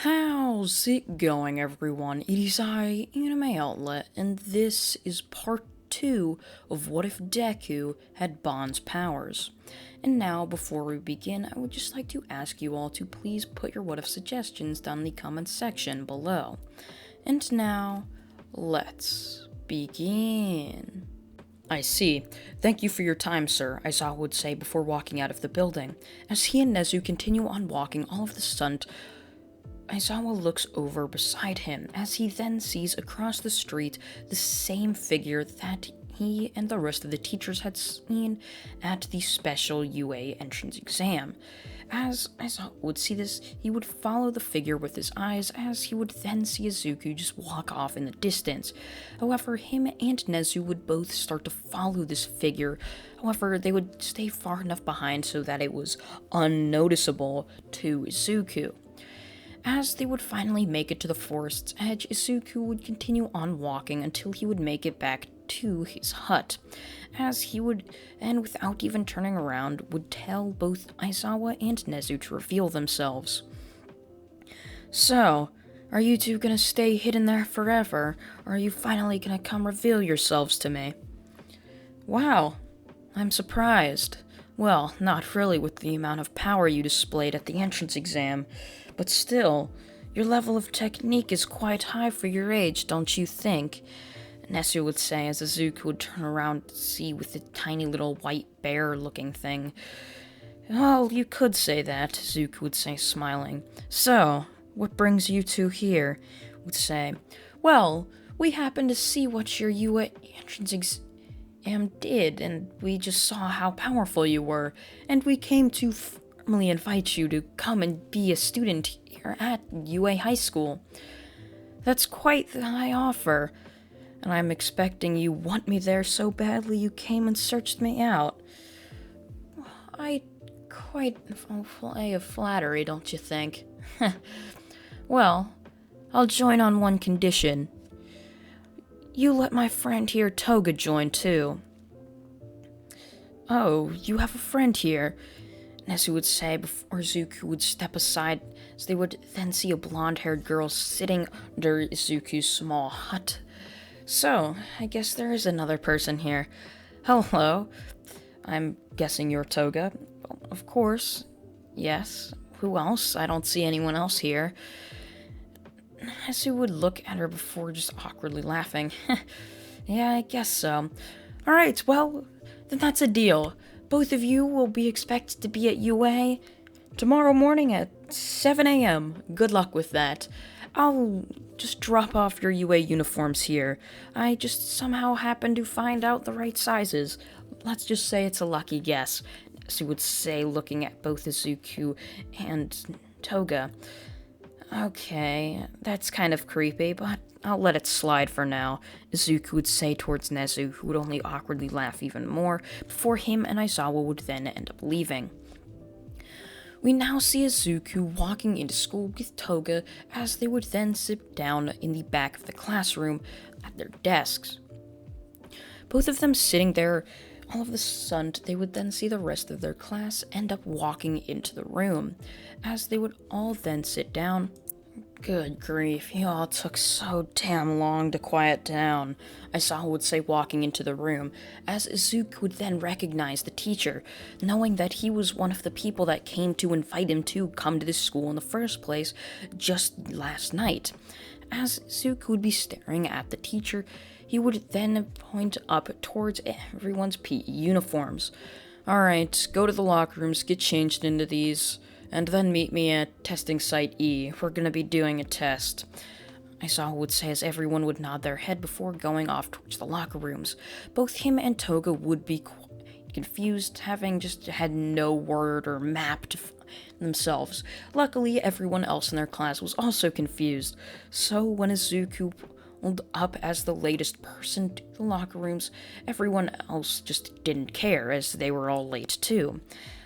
How's it going, everyone? It is I, Anime Outlet, and this is part 2 of What If Deku Had Bond's Powers. And now, before we begin, I would just like to ask you all to please put your What If suggestions down in the comments section below. And now, let's begin. I see. Thank you for your time, sir, Aizawa would say before walking out of the building. As he and Nezu continue on walking, all of a sudden, Aizawa looks over beside him as he then sees across the street the same figure that he and the rest of the teachers had seen at the special UA entrance exam. As Aizawa would see this, he would follow the figure with his eyes as he would then see Izuku just walk off in the distance. However, him and Nezu would both start to follow this figure. However, they would stay far enough behind so that it was unnoticeable to Izuku. As they would finally make it to the forest's edge, Izuku would continue on walking until he would make it back to his hut, as he would, and without even turning around, would tell both Aizawa and Nezu to reveal themselves. So, are you two gonna stay hidden there forever, or are you finally gonna come reveal yourselves to me? Wow, I'm surprised. Well, not really with the amount of power you displayed at the entrance exam, but still, your level of technique is quite high for your age, don't you think? Nezu would say as Izuku would turn around to see with the tiny little white bear-looking thing. Well, you could say that, Izuku would say, smiling. So, what brings you two here? Would say, well, we happened to see what your UA entrance exam did, and we just saw how powerful you were, and we came to formally invite you to come and be a student here at UA High School. That's quite the high offer, and I'm expecting you want me there so badly you came and searched me out. I quite a flattery, don't you think? Well, I'll join on one condition. You let my friend here, Toga, join too. Oh, you have a friend here, Nezu would say before Izuku would step aside, as they would then see a blonde-haired girl sitting under Izuku's small hut. So, I guess there is another person here. Hello. I'm guessing you're Toga. Well, of course. Yes. Who else? I don't see anyone else here. Nezu would look at her before just awkwardly laughing. Yeah, I guess so. Alright, well, then that's a deal. Both of you will be expected to be at UA tomorrow morning at 7 a.m. Good luck with that. I'll just drop off your UA uniforms here. I just somehow happened to find out the right sizes. Let's just say it's a lucky guess, she would say, looking at both Izuku and Toga. Okay, that's kind of creepy, but I'll let it slide for now, Izuku would say towards Nezu, who would only awkwardly laugh even more, before him and Aizawa would then end up leaving. We now see Izuku walking into school with Toga, as they would then sit down in the back of the classroom at their desks. Both of them sitting there, all of a sudden, they would then see the rest of their class end up walking into the room, as they would all then sit down. Good grief, you all took so damn long to quiet down, Aizawa would say walking into the room, as Izuku would then recognize the teacher, knowing that he was one of the people that came to invite him to come to this school in the first place just last night. As Izuku would be staring at the teacher, he would then point up towards everyone's PE uniforms. Alright, go to the locker rooms, get changed into these, and then meet me at testing site E. We're gonna be doing a test. Aizawa would say as everyone would nod their head before going off towards the locker rooms. Both him and Toga would be quite confused, having just had no word or map to themselves. Luckily, everyone else in their class was also confused. So when Izuku pulled up as the latest person to the locker rooms, everyone else just didn't care, as they were all late too.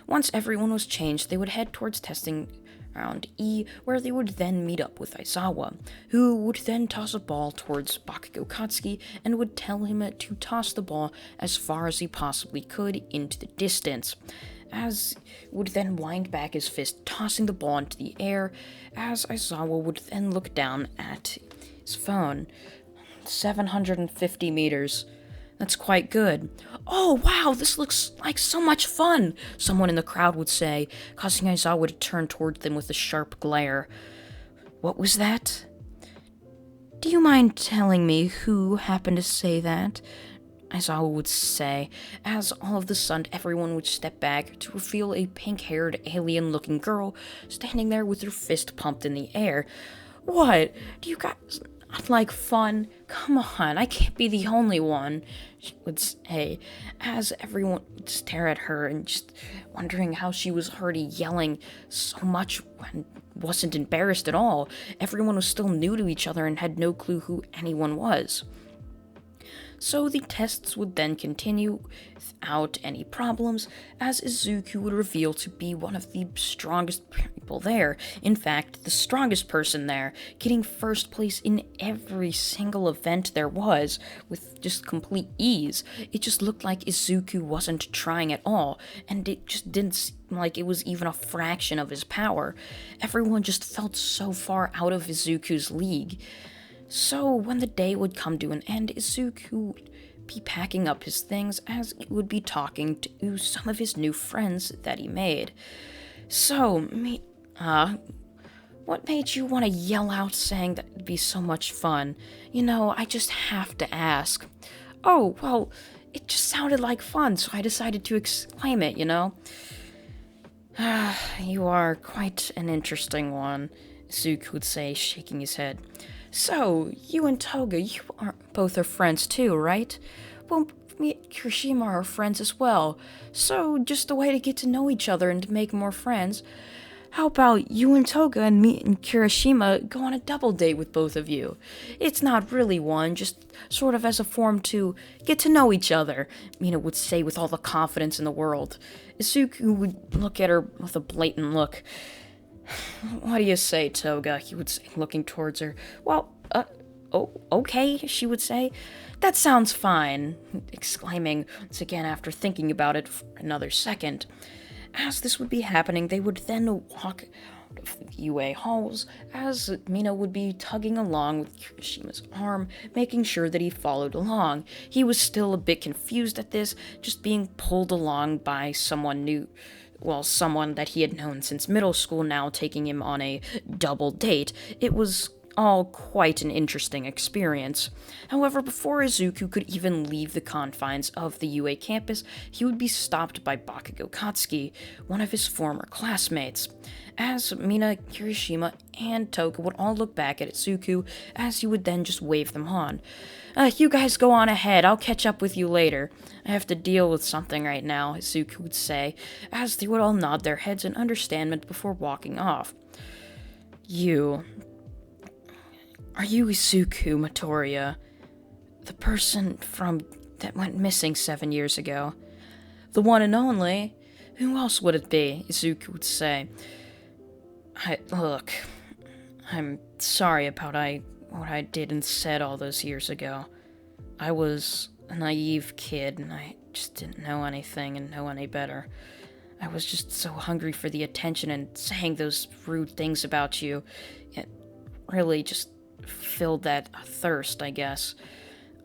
Once everyone was changed, they would head towards testing round E, where they would then meet up with Aizawa, who would then toss a ball towards Bakugo Katsuki and would tell him to toss the ball as far as he possibly could into the distance. as would then wind back his fist, tossing the ball into the air, as Aizawa would then look down at his phone. 750 meters. That's quite good. Oh, wow, this looks like so much fun, someone in the crowd would say, causing Aizawa to turn toward them with a sharp glare. What was that? Do you mind telling me who happened to say that? Aizawa would say, as all of a sudden everyone would step back to reveal a pink-haired, alien-looking girl standing there with her fist pumped in the air. What? Do you guys not like fun? Come on, I can't be the only one, she would say, as everyone would stare at her and just wondering how she was already yelling so much when wasn't embarrassed at all. Everyone was still new to each other and had no clue who anyone was. So the tests would then continue without any problems, as Izuku would reveal to be one of the strongest people there. In fact, the strongest person there, getting first place in every single event there was, with just complete ease. It just looked like Izuku wasn't trying at all, and it just didn't seem like it was even a fraction of his power. Everyone just felt so far out of Izuku's league. So, when the day would come to an end, Izuku would be packing up his things as he would be talking to some of his new friends that he made. So, what made you want to yell out saying that it'd be so much fun? You know, I just have to ask. Oh, well, it just sounded like fun, so I decided to exclaim it, you know? You are quite an interesting one, Izuku would say, shaking his head. So, you and Toga, you both are friends too, right? Well, me and Kirishima are friends as well. So, just a way to get to know each other and to make more friends. How about you and Toga and me and Kirishima go on a double date with both of you? It's not really one, just sort of as a form to get to know each other, Mina would say with all the confidence in the world. Izuku would look at her with a blatant look. What do you say, Toga? He would say, looking towards her. Well, okay, she would say. That sounds fine, exclaiming once again after thinking about it for another second. As this would be happening, they would then walk out of the UA halls, as Mina would be tugging along with Kirishima's arm, making sure that he followed along. He was still a bit confused at this, just being pulled along by someone new. Well, someone that he had known since middle school, now taking him on a double date. It was all quite an interesting experience. However, before Izuku could even leave the confines of the UA campus, he would be stopped by Bakugo Katsuki, one of his former classmates. As Mina, Kirishima, and Toga would all look back at Izuku, as he would then just wave them on. You guys go on ahead, I'll catch up with you later. I have to deal with something right now, Izuku would say, as they would all nod their heads in understanding before walking off. Are you Izuku Motoria? The person that went missing 7 years ago? The one and only? Who else would it be? Izuku would say. Look, I'm sorry about what I did and said all those years ago. I was a naive kid, and I just didn't know anything and know any better. I was just so hungry for the attention and saying those rude things about you. It really just filled that thirst, I guess.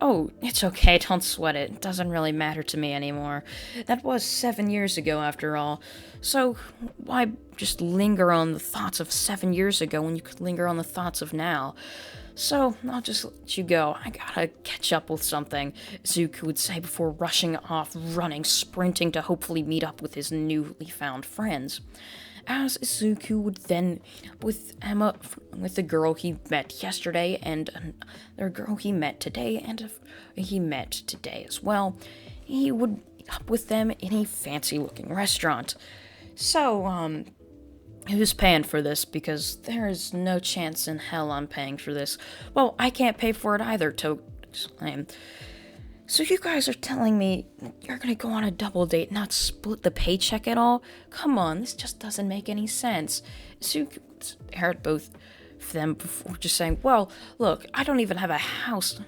Oh, it's okay, don't sweat it. It doesn't really matter to me anymore. That was 7 years ago, after all. So, why just linger on the thoughts of 7 years ago when you could linger on the thoughts of now? So, I'll just let you go. I gotta catch up with something, Zuko would say before rushing off, running, sprinting to hopefully meet up with his newly found friends. As Izuku would then with Emma, with the girl he met yesterday, and another girl he met today, and he met today as well, he would meet up with them in a fancy-looking restaurant. So, who's paying for this? Because there is no chance in hell I'm paying for this. Well, I can't pay for it either, Toga exclaimed. So you guys are telling me you're gonna go on a double date, not split the paycheck at all? Come on, this just doesn't make any sense. So you heard both of them before just saying, well, look, I don't even have a house.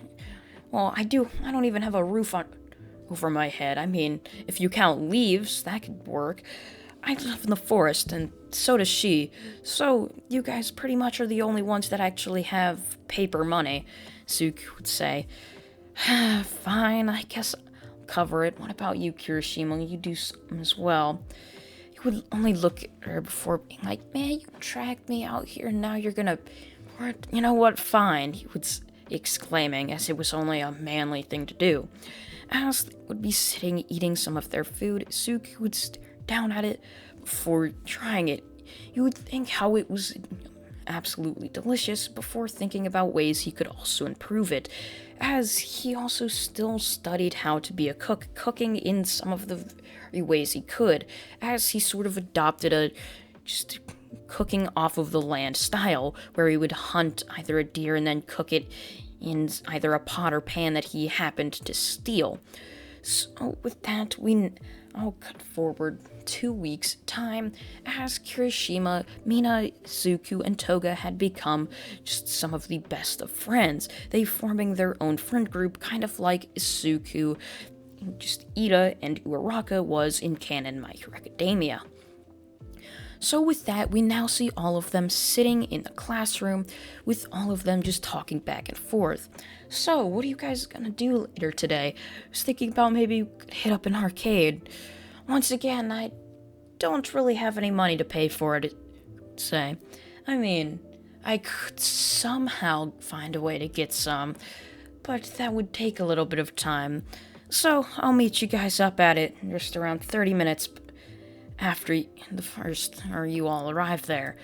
Well, I do. I don't even have a roof over my head. I mean, if you count leaves, that could work. I live in the forest, and so does she. So, you guys pretty much are the only ones that actually have paper money, Zuko would say. Fine, I guess I'll cover it. What about you, Kirishima? You do some as well. He would only look at her before being like, man, you dragged me out here, and now you're gonna... You know what, fine, he would exclaiming, as it was only a manly thing to do. As they would be sitting eating some of their food, Zuko would stare down at it before trying it. You would think how it was absolutely delicious before thinking about ways he could also improve it, as he also still studied how to be a cook, cooking in some of the very ways he could, as he sort of adopted a just cooking off of the land style, where he would hunt either a deer and then cook it in either a pot or pan that he happened to steal. So with that, I'll cut forward 2 weeks' time, as Kirishima, Mina, Zuko, and Toga had become just some of the best of friends. They forming their own friend group, kind of like Zuko, just Ida, and Uraraka was in canon My Hero Academia. So with that, we now see all of them sitting in the classroom, with all of them just talking back and forth. So, what are you guys gonna do later today? I was thinking about maybe we could hit up an arcade. Once again, I don't really have any money to pay for it, say. I mean, I could somehow find a way to get some, but that would take a little bit of time. So, I'll meet you guys up at it in just around 30 minutes after you all arrive there.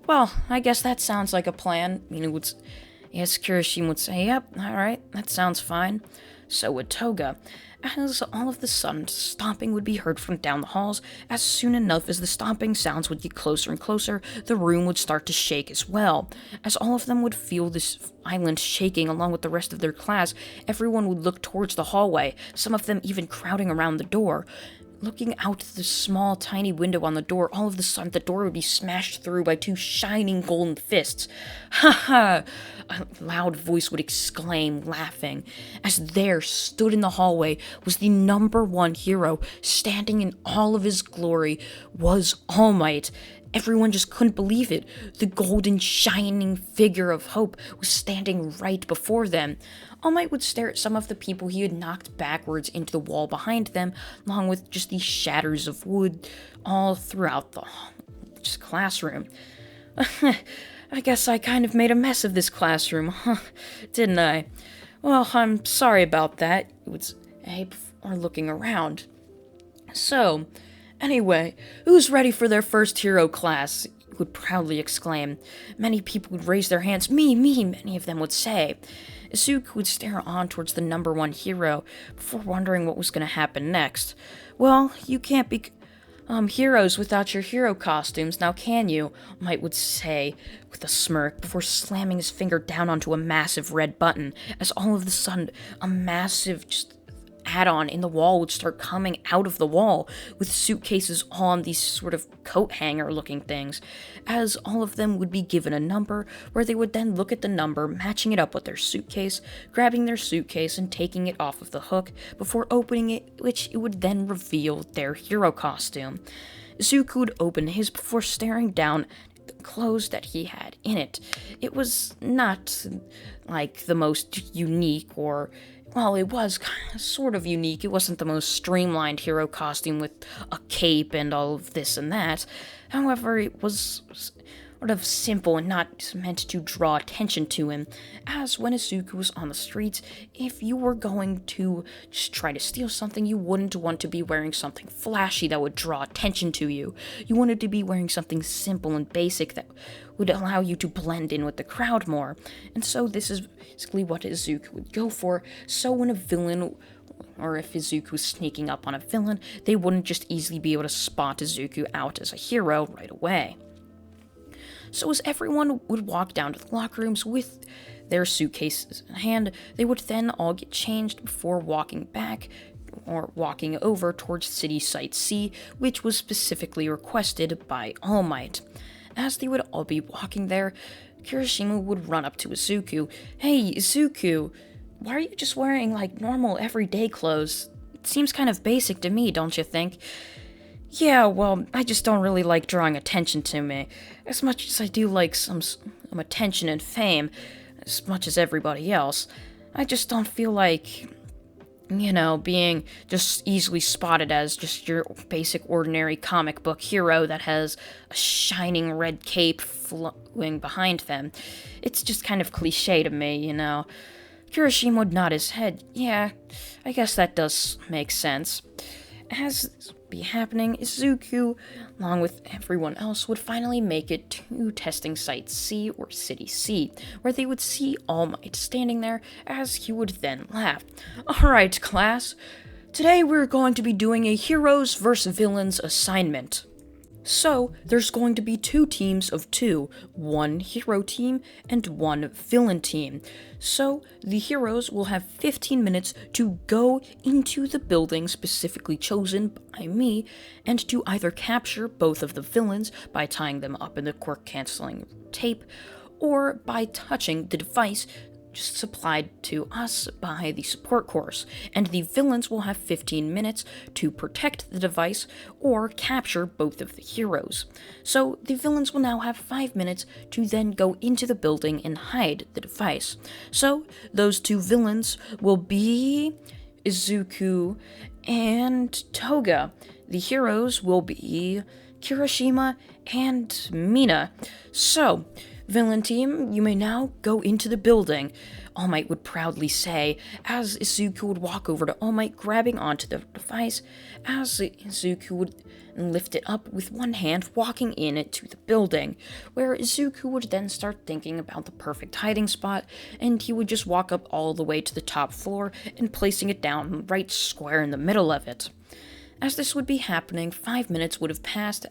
Well, I guess that sounds like a plan. Yes, Kirishima would say, yep, alright, that sounds fine. So would Toga. As all of the sudden, stomping would be heard from down the halls. As soon enough as the stomping sounds would get closer and closer, the room would start to shake as well. As all of them would feel this violent shaking along with the rest of their class, everyone would look towards the hallway, some of them even crowding around the door. Looking out the small, tiny window on the door, all of a sudden the door would be smashed through by 2 shining golden fists. Ha ha! A loud voice would exclaim, laughing, as there stood in the hallway was the #1 hero, standing in all of his glory, was All Might. Everyone just couldn't believe it. The golden, shining figure of hope was standing right before them. All Might would stare at some of the people he had knocked backwards into the wall behind them, along with just these shatters of wood all throughout the classroom. I guess I kind of made a mess of this classroom, huh? Didn't I? Well, I'm sorry about that, he would say before looking around. So, anyway, who's ready for their first hero class? He would proudly exclaim. Many people would raise their hands. Me, many of them would say. Zuko would stare on towards the #1 hero before wondering what was going to happen next. Well, you can't be heroes without your hero costumes, now can you? Might would say with a smirk before slamming his finger down onto a massive red button, as all of a sudden a massive add-on in the wall would start coming out of the wall, with suitcases on these sort of coat hanger looking things, as all of them would be given a number, where they would then look at the number, matching it up with their suitcase, grabbing their suitcase and taking it off of the hook before opening it, which it would then reveal their hero costume. Zuko would open his before staring down at the clothes that he had in it. It was not like the most unique or... Well, it was sort of unique. It wasn't the most streamlined hero costume with a cape and all of this and that. However, it was sort of simple and not meant to draw attention to him, as when Zuko was on the streets, if you were going to just try to steal something, you wouldn't want to be wearing something flashy that would draw attention to you. You wanted to be wearing something simple and basic that would allow you to blend in with the crowd more. And so this is basically what Zuko would go for, so when a villain, or if Izuku was sneaking up on a villain, they wouldn't just easily be able to spot Izuku out as a hero right away. So as everyone would walk down to the locker rooms with their suitcases in hand, they would then all get changed before walking back or walking over towards City Site C, which was specifically requested by All Might. As they would all be walking there, Kirishima would run up to Izuku. Hey, Izuku, why are you just wearing, like, normal everyday clothes? seems kind of basic to me, don't you think? Yeah, well, I just don't really like drawing attention to me. As much as I do like some attention and fame, as much as everybody else, I just don't feel like, being just easily spotted as just your basic ordinary comic book hero that has a shining red cape flowing behind them. It's just kind of cliche to me. Kirishima would nod his head. Yeah, I guess that does make sense. As this would be happening, Izuku, along with everyone else, would finally make it to testing site C, or City C, where they would see All Might standing there, as he would then laugh. Alright, class, today we're going to be doing a heroes vs. villains assignment. So, there's going to be 2 teams of 2, one hero team and one villain team. So, the heroes will have 15 minutes to go into the building specifically chosen by me, and to either capture both of the villains by tying them up in the quirk-canceling tape, or by touching the device just supplied to us by the support course, and the villains will have 15 minutes to protect the device or capture both of the heroes. So the villains will now have 5 minutes to then go into the building and hide the device. So those 2 villains will be Izuku and Toga. The heroes will be Kirishima and Mina. So, villain team, you may now go into the building, All Might would proudly say, as Izuku would walk over to All Might, grabbing onto the device, as Izuku would lift it up with one hand, walking into the building, where Izuku would then start thinking about the perfect hiding spot, and he would just walk up all the way to the top floor and placing it down right square in the middle of it. As this would be happening, 5 minutes would have passed,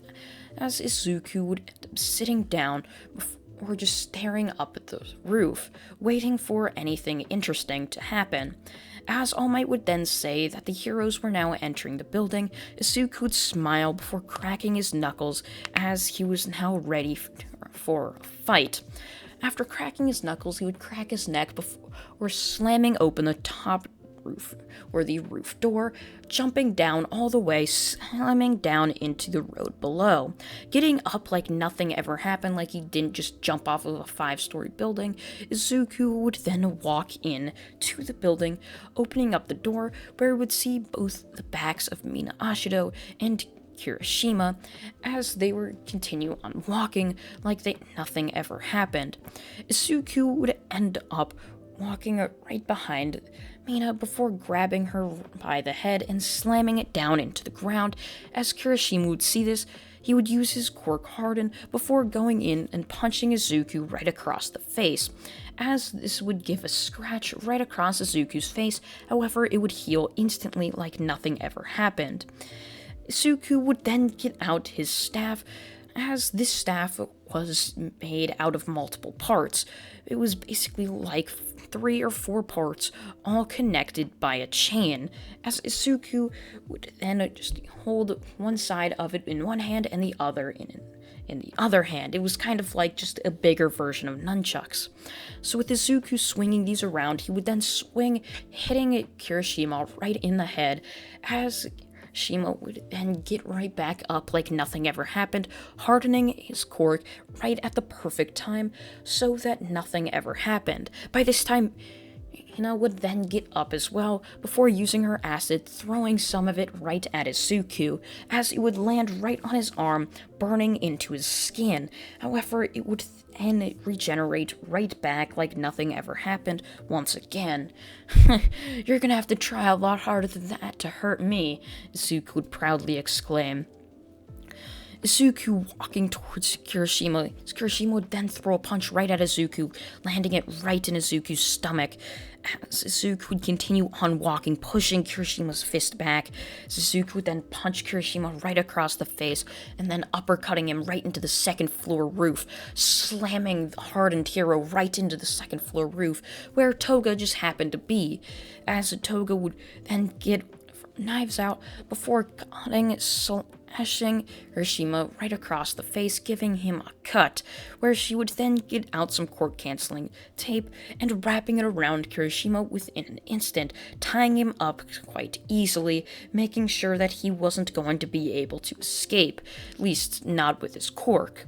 as Izuku would end up sitting down or just staring up at the roof, waiting for anything interesting to happen. As All Might would then say that the heroes were now entering the building, Izuku would smile before cracking his knuckles, as he was now ready for a fight. After cracking his knuckles, he would crack his neck before slamming open the top roof, or the roof door, jumping down all the way, slamming down into the road below. Getting up like nothing ever happened, like he didn't just jump off of a 5-story building, Izuku would then walk in to the building, opening up the door, where he would see both the backs of Mina Ashido and Kirishima, as they would continue on walking like nothing ever happened. Izuku would end up walking right behind Mina before grabbing her by the head and slamming it down into the ground. As Kirishima would see this, he would use his quirk Harden before going in and punching Izuku right across the face, as this would give a scratch right across Izuku's face. However, it would heal instantly like nothing ever happened. Izuku would then get out his staff, as this staff was made out of multiple parts. It was basically like 3 or 4 parts, all connected by a chain, as Izuku would then just hold one side of it in one hand and the other in the other hand. It was kind of like just a bigger version of nunchucks. So with Izuku swinging these around, he would then swing, hitting Kirishima right in the head, as Shima would then get right back up like nothing ever happened, hardening his quirk right at the perfect time so that nothing ever happened. By this time, Hina would then get up as well, before using her acid, throwing some of it right at Izuku, as it would land right on his arm, burning into his skin. However, it would then regenerate right back like nothing ever happened once again. You're gonna have to try a lot harder than that to hurt me, Izuku would proudly exclaim. Izuku walking towards Kirishima. Kirishima would then throw a punch right at Izuku, landing it right in Izuku's stomach. As Izuku would continue on walking, pushing Kirishima's fist back, Izuku would then punch Kirishima right across the face, and then uppercutting him right into the 2nd floor roof, slamming the hardened hero right into the 2nd floor roof, where Toga just happened to be, as Toga would then get knives out before cutting slashing Hiroshima right across the face, giving him a cut, where she would then get out some cord-canceling tape and wrapping it around Kirishima within an instant, tying him up quite easily, making sure that he wasn't going to be able to escape, at least not with his cork.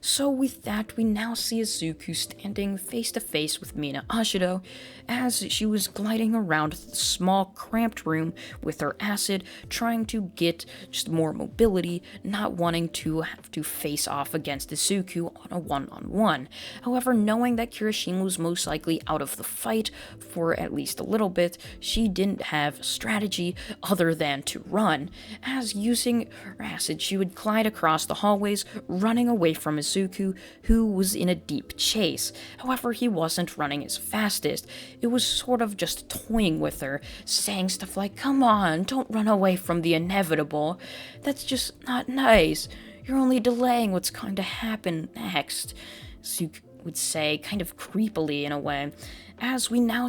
So with that, we now see Izuku standing face to face with Mina Ashido as she was gliding around the small cramped room with her acid, trying to get just more mobility, not wanting to have to face off against Izuku on a one-on-one. However, knowing that Kirishima was most likely out of the fight for at least a little bit, she didn't have strategy other than to run, as using her acid she would glide across the hallways, running away from Izuku, who was in a deep chase. However, he wasn't running as fastest. It was sort of just toying with her, saying stuff like, "Come on, don't run away from the inevitable. That's just not nice. You're only delaying what's going to happen next," Izuku would say, kind of creepily in a way, as we now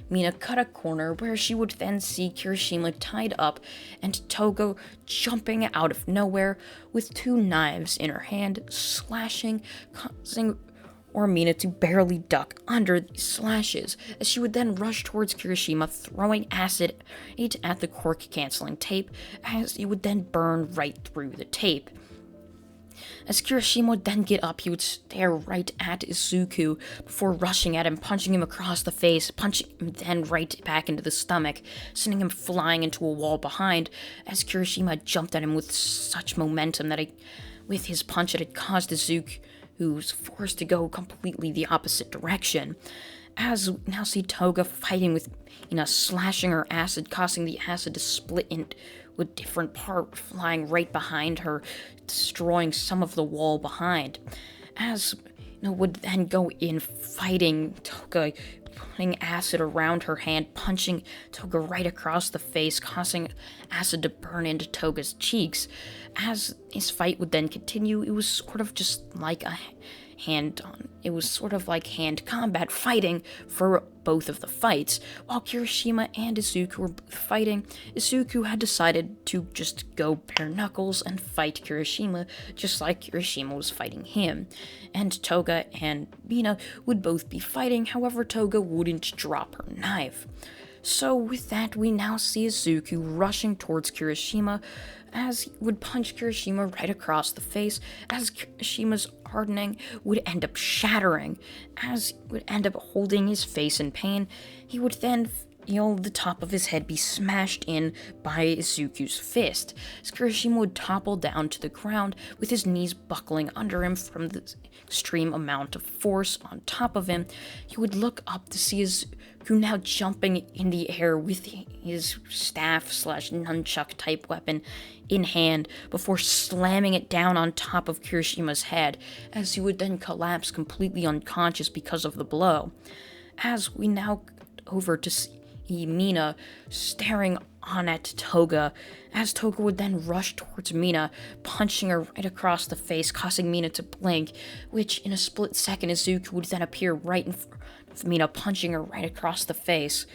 Mina cut a corner where she would then see Kirishima tied up and Toga jumping out of nowhere with 2 knives in her hand, slashing, causing Mina to barely duck under these slashes, as she would then rush towards Kirishima, throwing acid at the cork-canceling tape, as it would then burn right through the tape. As Kirishima would then get up, he would stare right at Izuku before rushing at him, punching him across the face, punching him then right back into the stomach, sending him flying into a wall behind, as Kirishima jumped at him with such momentum that with his punch it had caused Izuku, who was forced to go completely the opposite direction. As we now see Toga fighting with slashing her acid, causing the acid to split into a different part, flying right behind her, destroying some of the wall behind. As would then go in fighting Toga, putting acid around her hand, punching Toga right across the face, causing acid to burn into Toga's cheeks. As his fight would then continue, it was sort of just like hand combat fighting for both of the fights. While Kirishima and Izuku were both fighting, Izuku had decided to just go bare knuckles and fight Kirishima, just like Kirishima was fighting him. And Toga and Mina would both be fighting, however Toga wouldn't drop her knife. So with that, we now see Izuku rushing towards Kirishima, as he would punch Kirishima right across the face, as Kirishima's hardening would end up shattering. As he would end up holding his face in pain, he would then feel the top of his head be smashed in by Izuku's fist, as Kirishima would topple down to the ground with his knees buckling under him from the extreme amount of force on top of him. He would look up to see Izuku now jumping in the air with his staff/nunchuck type weapon in hand before slamming it down on top of Kirishima's head, as he would then collapse completely unconscious because of the blow. As we now over to see Mina staring on at Toga, as Toga would then rush towards Mina, punching her right across the face, causing Mina to blink, which in a split second Izuku would then appear right in front of Mina, punching her right across the face.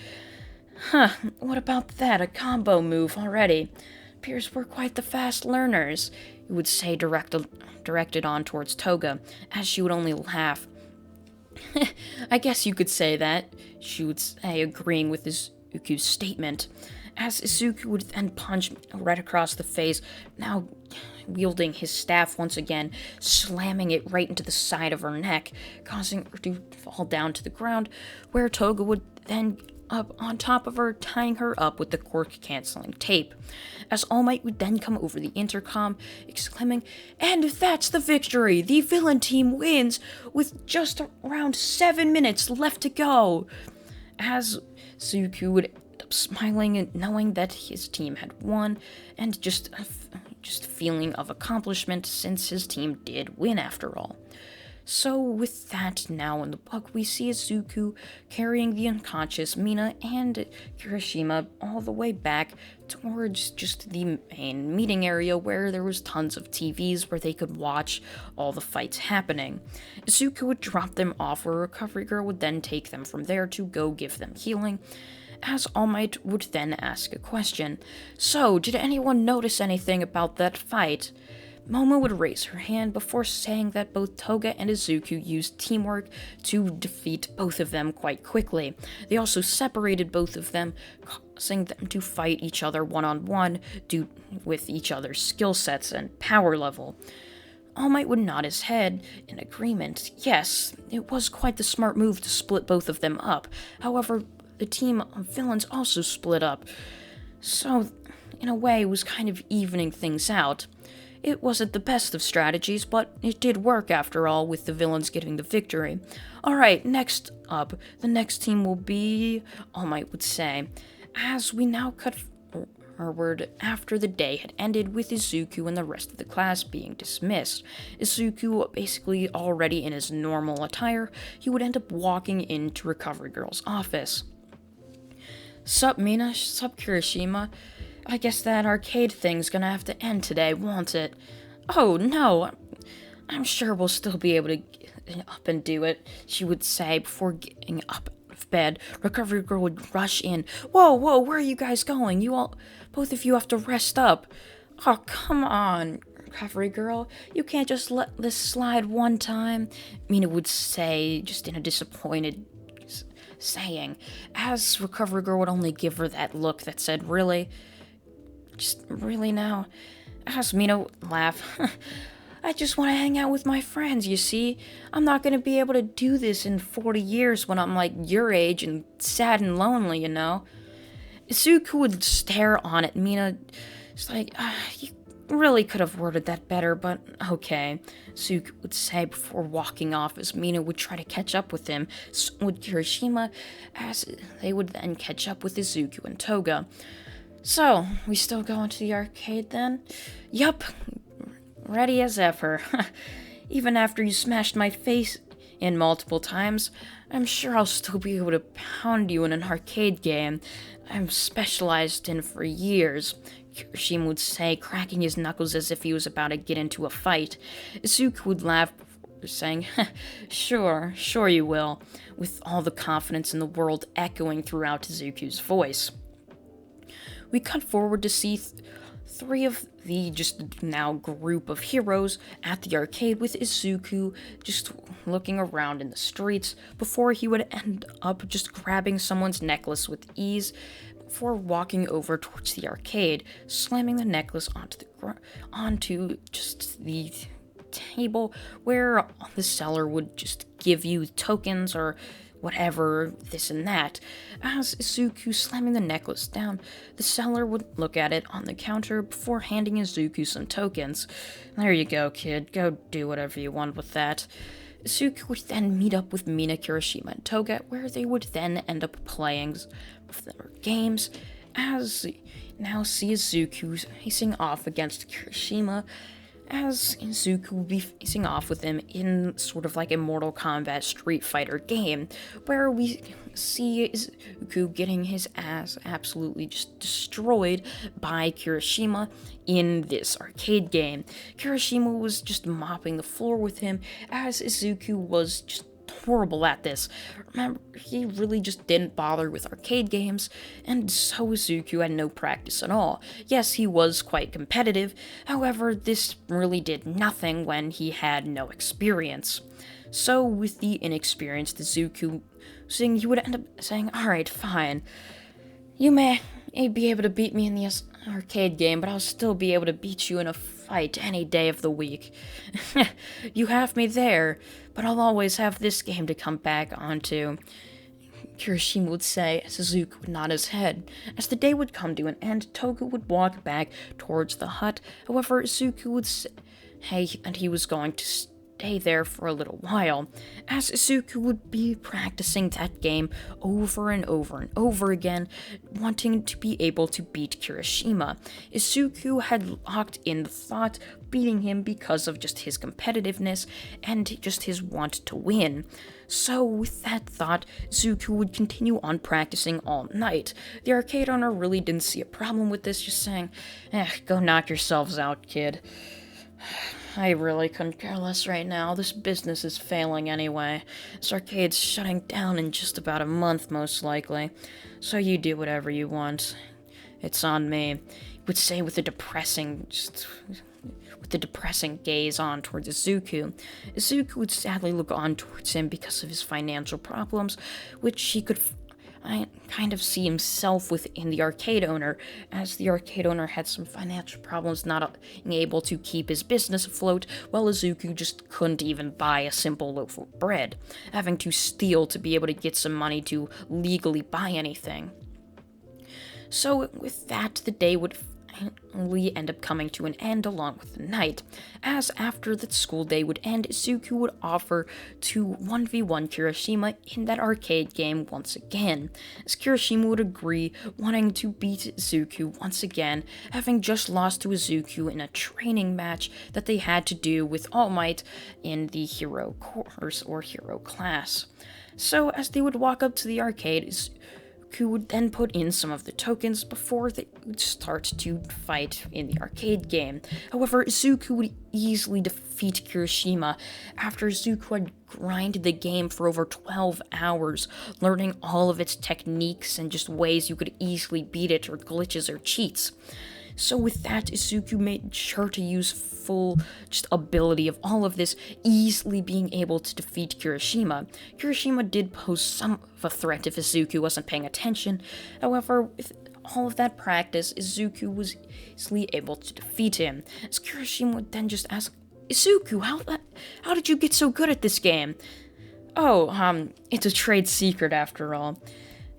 What about that? A combo move already. Appears we're quite the fast learners, he would say, directed on towards Toga, as she would only laugh. I guess you could say that, she would say, agreeing with Izuku's statement, as Izuku would then punch right across the face, now wielding his staff once again, slamming it right into the side of her neck, causing her to fall down to the ground, where Toga would then up on top of her, tying her up with the cork-canceling tape, as All Might would then come over the intercom, exclaiming, "And that's the victory! The villain team wins, with just around 7 minutes left to go!" As Izuku would end up smiling and knowing that his team had won, and just feeling of accomplishment since his team did win after all. So with that, now in the book, we see Izuku carrying the unconscious Mina and Kirishima all the way back towards just the main meeting area, where there was tons of TVs where they could watch all the fights happening. Izuku would drop them off, where a recovery girl would then take them from there to go give them healing, as All Might would then ask a question. So, did anyone notice anything about that fight? Momo would raise her hand before saying that both Toga and Izuku used teamwork to defeat both of them quite quickly. They also separated both of them, causing them to fight each other one-on-one due with each other's skill sets and power level. All Might would nod his head in agreement. Yes, it was quite the smart move to split both of them up. However, the team of villains also split up. So, in a way, it was kind of evening things out. It wasn't the best of strategies, but it did work after all, with the villains getting the victory. Alright, next up, the next team will be, All Might would say, as we now cut forward after the day had ended with Izuku and the rest of the class being dismissed. Izuku, basically already in his normal attire, he would end up walking into Recovery Girl's office. Sup, Mina? Sup, Kirishima? I guess that arcade thing's gonna have to end today, won't it? Oh, no. I'm sure we'll still be able to get up and do it, she would say before getting up of bed. Recovery Girl would rush in. Whoa, where are you guys going? Both of you have to rest up. Oh, come on, Recovery Girl. You can't just let this slide one time, Mina would say, just in a disappointed saying, as Recovery Girl would only give her that look that said, really? Just really now? As Mina would laugh. I just want to hang out with my friends, you see? I'm not going to be able to do this in 40 years when I'm like your age and sad and lonely, you know? Izuku would stare on at Mina. It's like, you really could have worded that better, but okay, Izuku would say before walking off as Mina would try to catch up with him. So would Kirishima, as they would then catch up with Izuku and Toga. So, we still going to the arcade then? Yup, ready as ever. Even after you smashed my face in multiple times, I'm sure I'll still be able to pound you in an arcade game I've specialized in for years, Kirishima would say, cracking his knuckles as if he was about to get into a fight. Izuku would laugh before saying, sure you will, with all the confidence in the world echoing throughout Izuku's voice. We cut forward to see three of the just now group of heroes at the arcade, with Izuku just looking around in the streets before he would end up just grabbing someone's necklace with ease before walking over towards the arcade, slamming the necklace onto just the table where the seller would just give you tokens or whatever, this and that. As Izuku slamming the necklace down, the seller would look at it on the counter before handing Izuku some tokens. There you go, kid. Go do whatever you want with that. Izuku would then meet up with Mina, Kirishima, and Toga, where they would then end up playing their games, as we now see Izuku facing off against Kirishima, as Izuku will be facing off with him in sort of like a Mortal Kombat Street Fighter game, where we see Izuku getting his ass absolutely just destroyed by Kirishima in this arcade game. Kirishima was just mopping the floor with him, as Izuku was just horrible at this. Remember, he really just didn't bother with arcade games, and so Izuku had no practice at all. Yes, he was quite competitive, however, this really did nothing when he had no experience. So, with the inexperienced Izuku, he would end up saying, alright, fine. You may be able to beat me in the arcade game, but I'll still be able to beat you in a fight any day of the week. You have me there, but I'll always have this game to come back onto, Kirishima would say, as Izuku would nod his head. As the day would come to an end, Toga would walk back towards the hut. However, Izuku would say, and he was going to stay there for a little while, as Izuku would be practicing that game over and over and over again, wanting to be able to beat Kirishima. Izuku had locked in the thought of beating him because of just his competitiveness and just his want to win. So with that thought, Izuku would continue on practicing all night. The arcade owner really didn't see a problem with this, just saying, go knock yourselves out, kid. I really couldn't care less right now. This business is failing anyway. This arcade's shutting down in just about a month, most likely. So you do whatever you want. It's on me. He would say with a depressing gaze on towards Izuku. Izuku would sadly look on towards him because of his financial problems, which he could kind of see himself within the arcade owner, as the arcade owner had some financial problems, not being able to keep his business afloat, while Izuku just couldn't even buy a simple loaf of bread, having to steal to be able to get some money to legally buy anything. So with that, the day would finally end up coming to an end along with the night, as after the school day would end, Izuku would offer to 1v1 Kirishima in that arcade game once again, as Kirishima would agree, wanting to beat Izuku once again, having just lost to Izuku in a training match that they had to do with All Might in the hero course or hero class. So as they would walk up to the arcade, Izuku would then put in some of the tokens before they would start to fight in the arcade game. However, Izuku would easily defeat Kirishima after Izuku had grinded the game for over 12 hours, learning all of its techniques and just ways you could easily beat it, or glitches or cheats. So with that, Izuku made sure to use full ability of all of this, easily being able to defeat Kirishima. Kirishima did pose some of a threat if Izuku wasn't paying attention. However, with all of that practice, Izuku was easily able to defeat him, as Kirishima would then just ask, Izuku, how did you get so good at this game? Oh, it's a trade secret after all.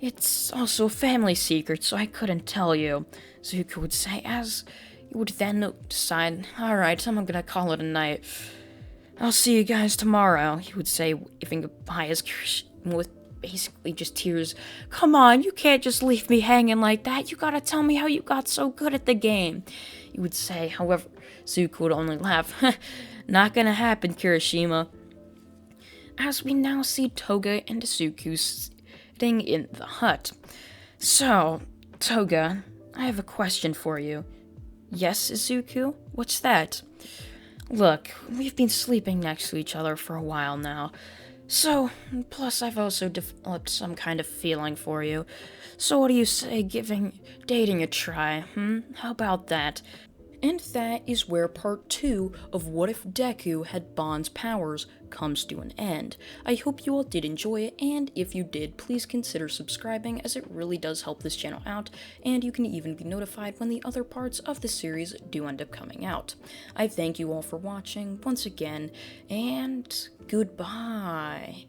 It's also a family secret, so I couldn't tell you, Izuku would say, as he would then decide, alright, I'm gonna call it a night. I'll see you guys tomorrow, he would say, waving goodbye as Kirishima with basically just tears. Come on, you can't just leave me hanging like that. You gotta tell me how you got so good at the game, he would say. However, Izuku would only laugh. Not gonna happen, Kirishima. As we now see Toga and Izuku sitting in the hut. So, Toga, I have a question for you. Yes, Izuku? What's that? Look, we've been sleeping next to each other for a while now. So, plus I've also developed some kind of feeling for you. So what do you say dating a try, How about that? And that is where part 2 of What If Deku Had Bond's Powers comes to an end. I hope you all did enjoy it, and if you did, please consider subscribing, as it really does help this channel out, and you can even be notified when the other parts of the series do end up coming out. I thank you all for watching once again, and goodbye.